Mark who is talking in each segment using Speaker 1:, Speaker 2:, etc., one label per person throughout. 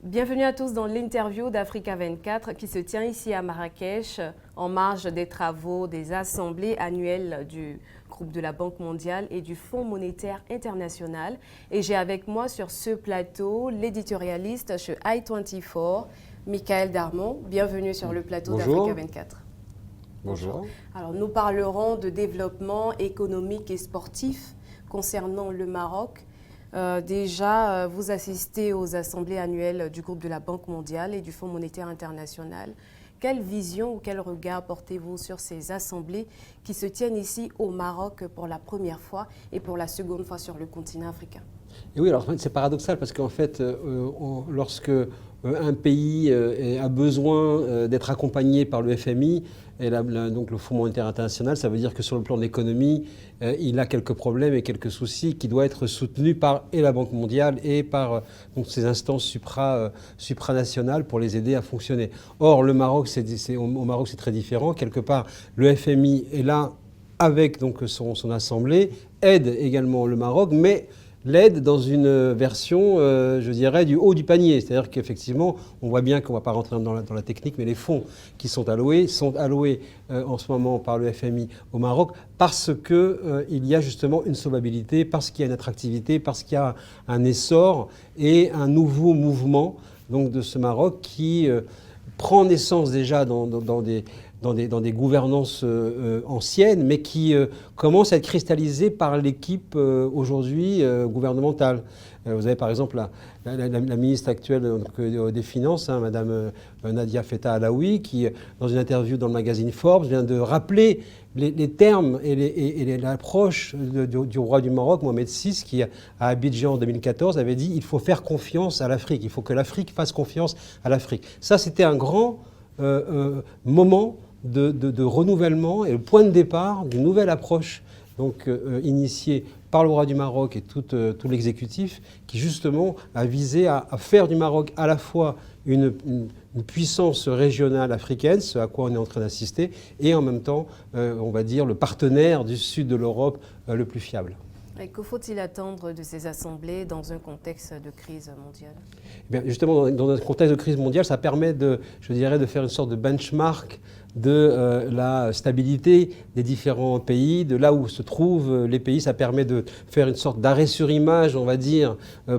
Speaker 1: Bienvenue à tous dans l'interview d'Africa 24 qui se tient ici à Marrakech en marge des travaux des assemblées annuelles du groupe de la Banque mondiale et du Fonds monétaire international. Et j'ai avec moi sur ce plateau l'éditorialiste chez I24, Michael Darmon. Bienvenue sur le plateau d'Africa 24.
Speaker 2: Bonjour.
Speaker 1: Alors nous parlerons de développement économique et sportif concernant le Maroc. Déjà, vous assistez aux assemblées annuelles du groupe de la Banque mondiale et du Fonds monétaire international. Quelle vision ou quel regard portez-vous sur ces assemblées qui se tiennent ici au Maroc pour la première fois et pour la seconde fois sur le continent africain?
Speaker 2: Et oui, alors c'est paradoxal parce qu'en fait, lorsque un pays a besoin d'être accompagné par le FMI, et donc le Fonds monétaire international, ça veut dire que sur le plan de l'économie, il a quelques problèmes et quelques soucis qui doivent être soutenus par et la Banque mondiale et par donc ces instances supranationales pour les aider à fonctionner. Or, au Maroc, c'est très différent. Quelque part, le FMI est là avec donc son assemblée, aide également le Maroc, mais l'aide dans une version, je dirais, du haut du panier. C'est-à-dire qu'effectivement, on voit bien qu'on ne va pas rentrer dans la technique, mais les fonds qui sont alloués en ce moment par le FMI au Maroc parce qu'il y a justement une solvabilité, parce qu'il y a une attractivité, parce qu'il y a un essor et un nouveau mouvement donc, de ce Maroc qui prend naissance déjà dans des gouvernances anciennes, mais qui commencent à être cristallisées par l'équipe aujourd'hui gouvernementale. Vous avez par exemple la ministre actuelle des Finances, Madame Nadia Feta Alaoui, qui, dans une interview dans le magazine Forbes, vient de rappeler les termes et l'approche du roi du Maroc, Mohamed VI, qui, à Abidjan en 2014, avait dit « il faut faire confiance à l'Afrique, il faut que l'Afrique fasse confiance à l'Afrique ». Ça, c'était un grand moment de renouvellement et le point de départ d'une nouvelle approche donc, initiée par le roi du Maroc et tout l'exécutif qui justement a visé à faire du Maroc à la fois une puissance régionale africaine, ce à quoi on est en train d'assister, et en même temps, on va dire, le partenaire du sud de l'Europe le plus fiable.
Speaker 1: Et que faut-il attendre de ces assemblées dans un contexte de crise mondiale?
Speaker 2: Eh bien, justement, dans un contexte de crise mondiale, ça permet de faire une sorte de benchmark de la stabilité des différents pays, de là où se trouvent les pays. Ça permet de faire une sorte d'arrêt sur image, on va dire,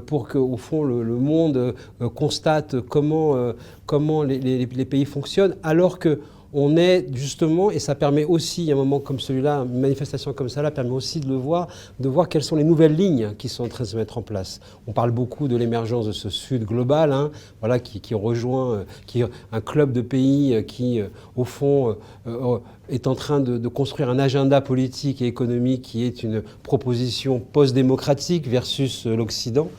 Speaker 2: pour qu'au fond le monde constate comment les pays fonctionnent, alors que on est justement, et ça permet aussi, à un moment comme celui-là, une manifestation comme ça, permet aussi de voir quelles sont les nouvelles lignes qui sont en train de se mettre en place. On parle beaucoup de l'émergence de ce Sud global, voilà, qui rejoint, qui est un club de pays qui, au fond, est en train de construire un agenda politique et économique qui est une proposition post-démocratique versus l'Occident.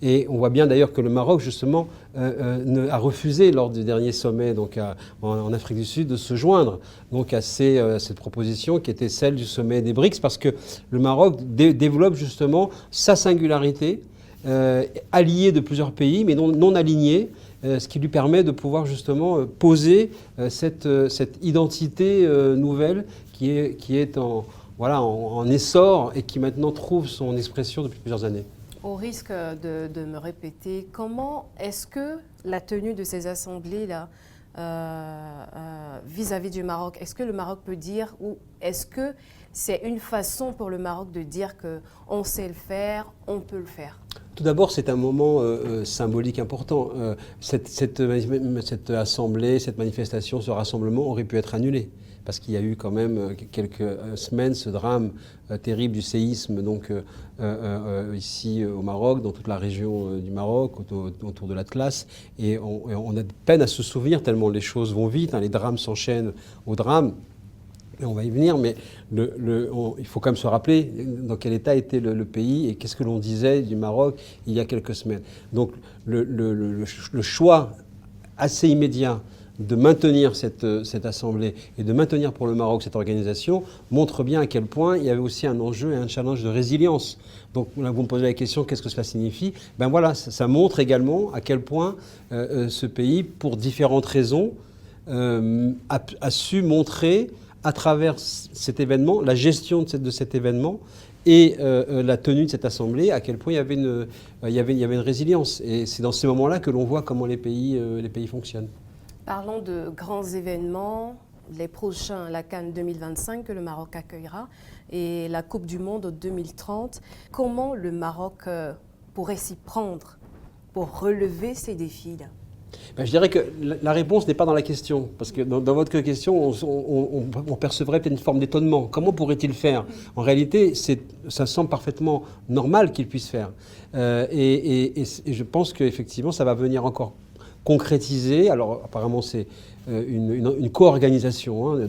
Speaker 2: Et on voit bien d'ailleurs que le Maroc, justement, a refusé lors du dernier sommet donc en Afrique du Sud de se joindre donc à cette proposition qui était celle du sommet des BRICS, parce que le Maroc développe justement sa singularité, alliée de plusieurs pays, mais non alignée, ce qui lui permet de pouvoir justement poser cette identité nouvelle qui est en essor et qui maintenant trouve son expression depuis plusieurs années.
Speaker 1: Au risque de me répéter, comment est-ce que la tenue de ces assemblées-là vis-à-vis du Maroc, est-ce que le Maroc peut dire, ou est-ce que c'est une façon pour le Maroc de dire qu'on sait le faire, on peut le faire?
Speaker 2: Tout d'abord, c'est un moment symbolique important. Cette assemblée, cette manifestation, ce rassemblement aurait pu être annulé. Parce qu'il y a eu quand même quelques semaines ce drame terrible du séisme donc, ici au Maroc, dans toute la région du Maroc, autour de l'Atlas. Et on a de peine à se souvenir tellement les choses vont vite, les drames s'enchaînent aux drames. Et on va y venir, mais il faut quand même se rappeler dans quel état était le pays et qu'est-ce que l'on disait du Maroc il y a quelques semaines. Donc le choix assez immédiat de maintenir cette assemblée et de maintenir pour le Maroc cette organisation montre bien à quel point il y avait aussi un enjeu et un challenge de résilience. Donc là, vous me posez la question, qu'est-ce que cela signifie? Ben voilà, ça montre également à quel point ce pays, pour différentes raisons, a su montrer à travers cet événement, la gestion de cet événement, et la tenue de cette assemblée, à quel point il y avait une résilience. Et c'est dans ces moments-là que l'on voit comment les pays fonctionnent.
Speaker 1: Parlons de grands événements, les prochains, la CAN 2025 que le Maroc accueillera et la Coupe du Monde 2030. Comment le Maroc pourrait s'y prendre pour relever ces défis-là?
Speaker 2: Ben, je dirais que la réponse n'est pas dans la question, parce que dans votre question, on percevrait peut-être une forme d'étonnement. Comment pourrait-il faire? En réalité, ça semble parfaitement normal qu'il puisse faire. Et je pense qu'effectivement, ça va venir encore concrétiser. Alors apparemment, c'est une co-organisation, hein,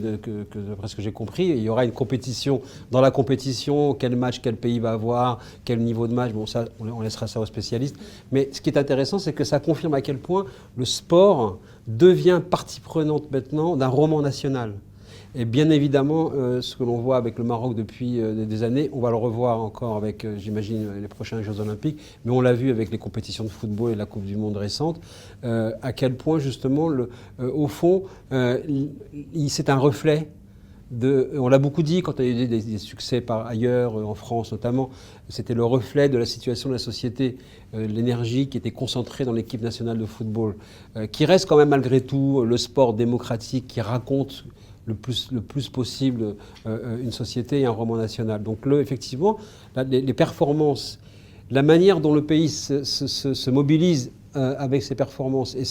Speaker 2: d'après ce que j'ai compris. Il y aura une compétition. Dans la compétition, quel match, quel pays va avoir, quel niveau de match, bon ça, on laissera ça aux spécialistes. Mais ce qui est intéressant, c'est que ça confirme à quel point le sport devient partie prenante maintenant d'un roman national. Et bien évidemment, ce que l'on voit avec le Maroc depuis des années, on va le revoir encore avec, j'imagine, les prochains Jeux Olympiques, mais on l'a vu avec les compétitions de football et la Coupe du Monde récente, à quel point justement, au fond, c'est un reflet on l'a beaucoup dit quand il y a eu des succès par ailleurs, en France notamment, c'était le reflet de la situation de la société, l'énergie qui était concentrée dans l'équipe nationale de football, qui reste quand même malgré tout le sport démocratique qui raconte le plus possible une société et un roman national. Donc effectivement, les performances, la manière dont le pays se mobilise avec ses performances et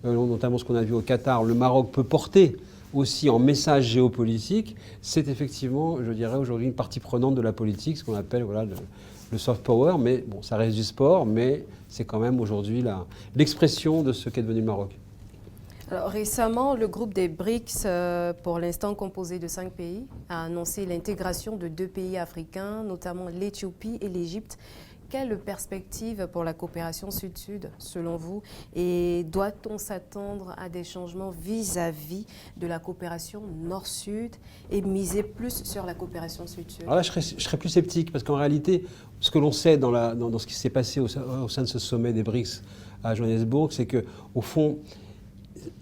Speaker 2: notamment ce qu'on a vu au Qatar, le Maroc peut porter aussi en message géopolitique, c'est effectivement, je dirais aujourd'hui, une partie prenante de la politique, ce qu'on appelle le soft power, mais bon, ça reste du sport, mais c'est quand même aujourd'hui l'expression de ce qu'est devenu le Maroc.
Speaker 1: Alors, récemment, le groupe des BRICS, pour l'instant composé de 5 pays, a annoncé l'intégration de 2 pays africains, notamment l'Éthiopie et l'Égypte. Quelle perspective pour la coopération sud-sud, selon vous? Et doit-on s'attendre à des changements vis-à-vis de la coopération nord-sud et miser plus sur la coopération sud-sud?
Speaker 2: Alors là, je serais plus sceptique, parce qu'en réalité, ce que l'on sait dans ce qui s'est passé au sein de ce sommet des BRICS à Johannesburg, c'est qu'au fond,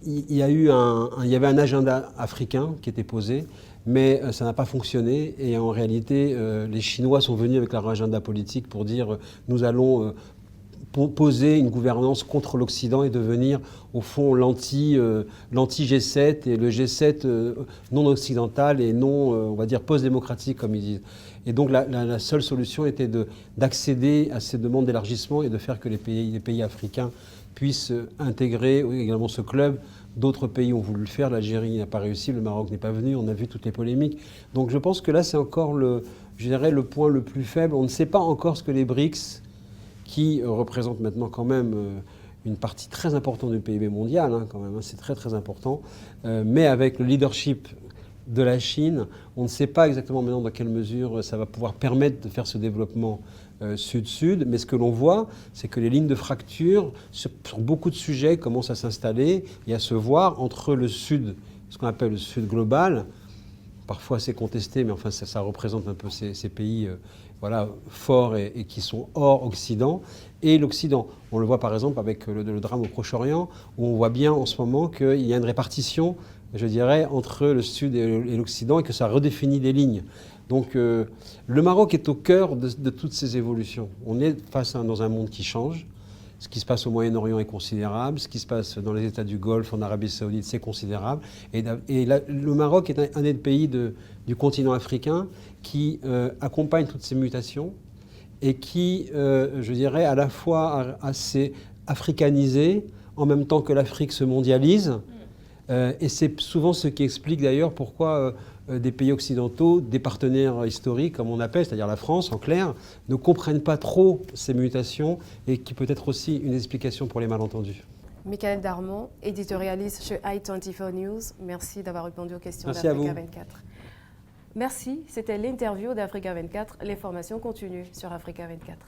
Speaker 2: il y avait un agenda africain qui était posé, mais ça n'a pas fonctionné. Et en réalité, les Chinois sont venus avec leur agenda politique pour dire nous allons poser une gouvernance contre l'Occident et devenir, au fond, l'anti-G7 et le G7 non occidental et non, on va dire, post-démocratique, comme ils disent. Et donc la seule solution était d'accéder à ces demandes d'élargissement et de faire que les pays africains puissent intégrer également ce club. D'autres pays ont voulu le faire, l'Algérie n'a pas réussi, le Maroc n'est pas venu, on a vu toutes les polémiques. Donc je pense que là, c'est encore, je dirais, le point le plus faible. On ne sait pas encore ce que les BRICS, qui représentent maintenant quand même une partie très importante du PIB mondial, hein, quand même, hein, c'est très très important, mais avec le leadership de la Chine, on ne sait pas exactement maintenant dans quelle mesure ça va pouvoir permettre de faire ce développement sud-sud, mais ce que l'on voit, c'est que les lignes de fracture sur beaucoup de sujets commencent à s'installer et à se voir entre le sud, ce qu'on appelle le sud global, parfois c'est contesté, mais enfin ça représente un peu ces pays forts et qui sont hors Occident, et l'Occident. On le voit par exemple avec le drame au Proche-Orient, où on voit bien en ce moment qu'il y a une répartition, je dirais, entre le Sud et l'Occident, et que ça redéfinit des lignes. Donc le Maroc est au cœur de toutes ces évolutions. On est dans un monde qui change. Ce qui se passe au Moyen-Orient est considérable. Ce qui se passe dans les États du Golfe, en Arabie Saoudite, c'est considérable. Et le Maroc est un des pays du continent africain qui accompagne toutes ces mutations et qui, je dirais, à la fois assez africanisé, en même temps que l'Afrique se mondialise. Et c'est souvent ce qui explique d'ailleurs pourquoi des pays occidentaux, des partenaires historiques, comme on appelle, c'est-à-dire la France en clair, ne comprennent pas trop ces mutations et qui peut être aussi une explication pour les malentendus.
Speaker 1: Michael Darmon, éditorialiste chez i24 News, merci d'avoir répondu aux questions
Speaker 2: d'Africa
Speaker 1: 24. Merci, c'était l'interview d'Africa 24. L'information continue sur Africa 24.